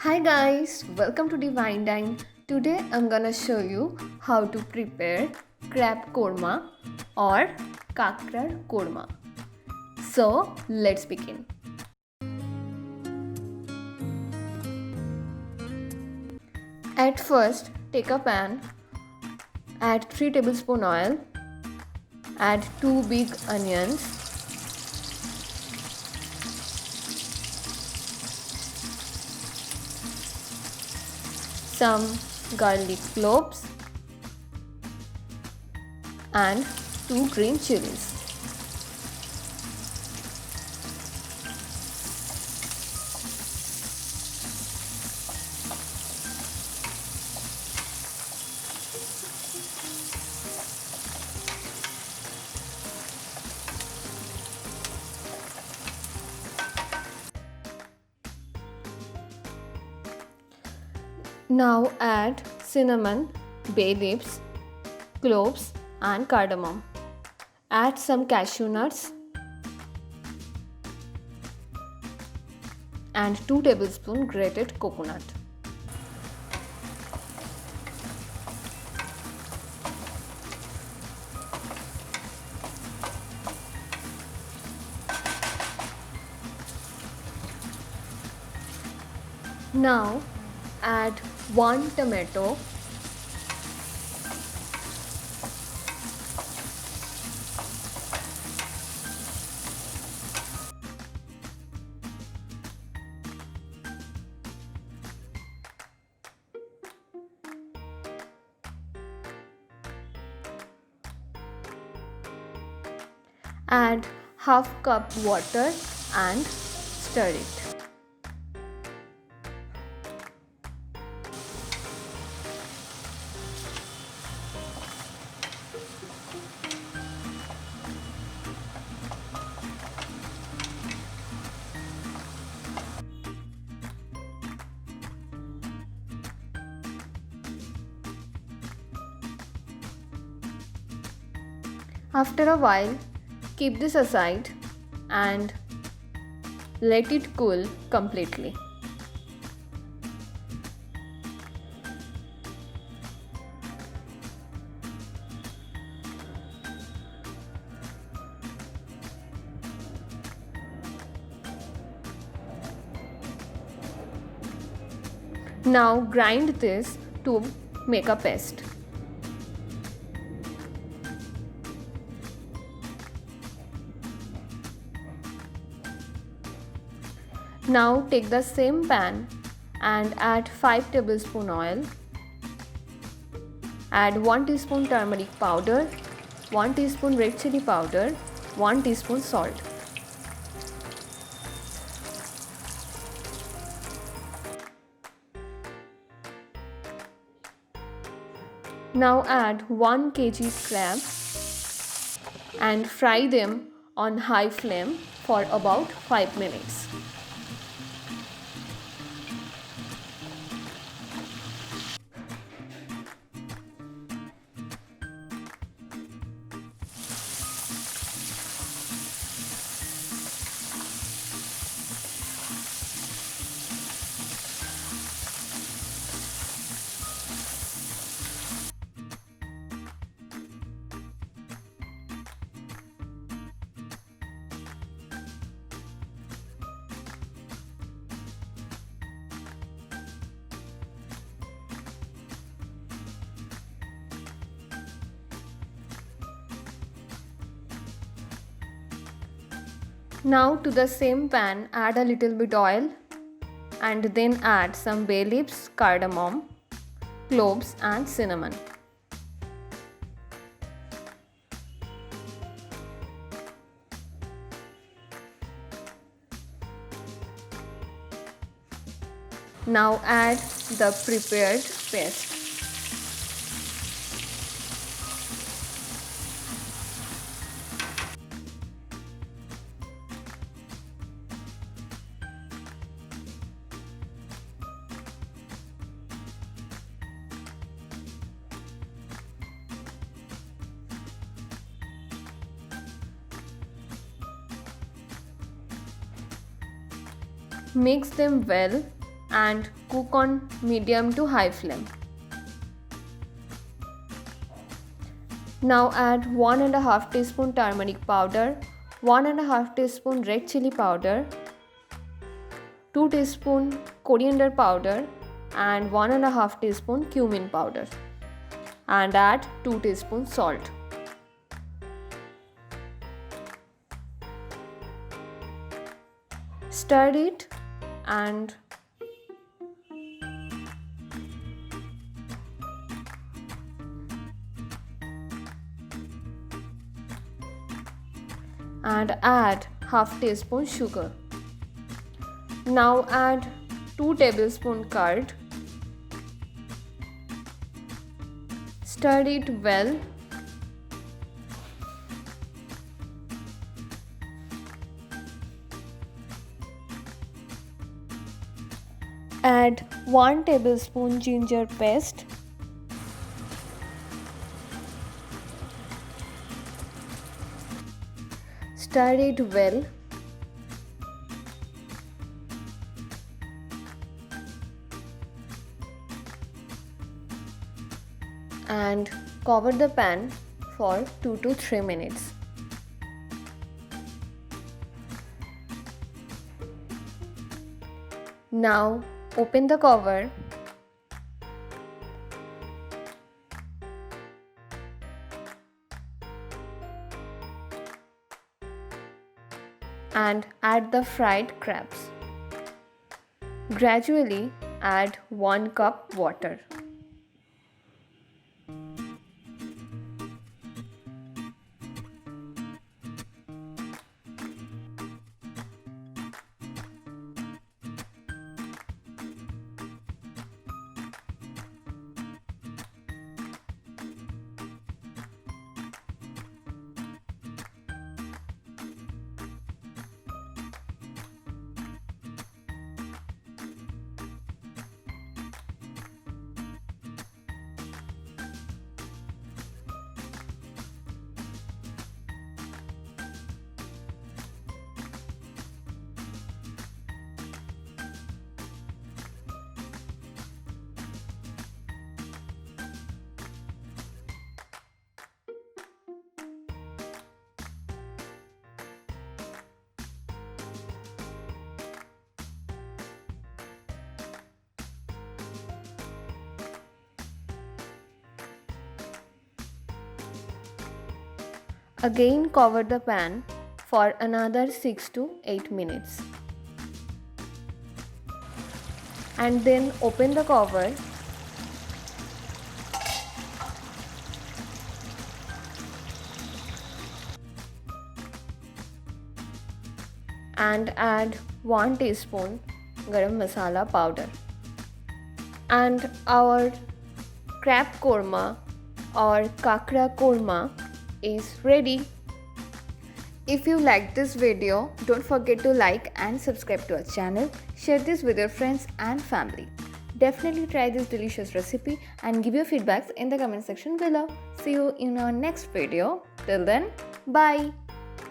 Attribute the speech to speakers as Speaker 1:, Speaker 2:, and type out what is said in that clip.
Speaker 1: Hi guys, welcome to Divine Dine. Today I'm gonna show you how to prepare crab korma or kakrar korma. So let's begin. At first, take a pan, add 3 tablespoon oil, add 2 big onions, some garlic cloves and 2 green chilies. Now add cinnamon, bay leaves, cloves and cardamom. Add some cashew nuts and 2 tablespoons grated coconut. Now add 1 tomato, add half cup water and stir it. After a while, keep this aside and let it cool completely. Now grind this to make a paste. Now take the same pan and add 5 tablespoon oil. Add 1 teaspoon turmeric powder, 1 teaspoon red chili powder, 1 teaspoon salt. Now add 1 kg crab and fry them on high flame for about 5 minutes. Now to the same pan add a little bit oil and then add some bay leaves, cardamom, cloves and cinnamon. Now add the prepared paste. Mix them well and cook on medium to high flame. Now add 1.5 teaspoon turmeric powder, 1.5 teaspoon red chili powder, 2 teaspoon coriander powder and 1.5 teaspoon cumin powder, and add 2 teaspoon salt. Stir it and add half teaspoon sugar. Now add 2 tablespoon curd. Stir it well. Add 1 tablespoon ginger paste. Stir it well. And cover the pan for 2 to 3 minutes. Now open the cover and add the fried crabs. Gradually add 1 cup water. Again cover the pan for another 6 to 8 minutes. And then open the cover and add 1 teaspoon garam masala powder. And our crab korma or kakra korma is ready. If you like this video, don't forget to like and subscribe to our channel. Share this with your friends and family. Definitely try this delicious recipe and give your feedbacks in the comment section below. See you in our next video. Till then, bye.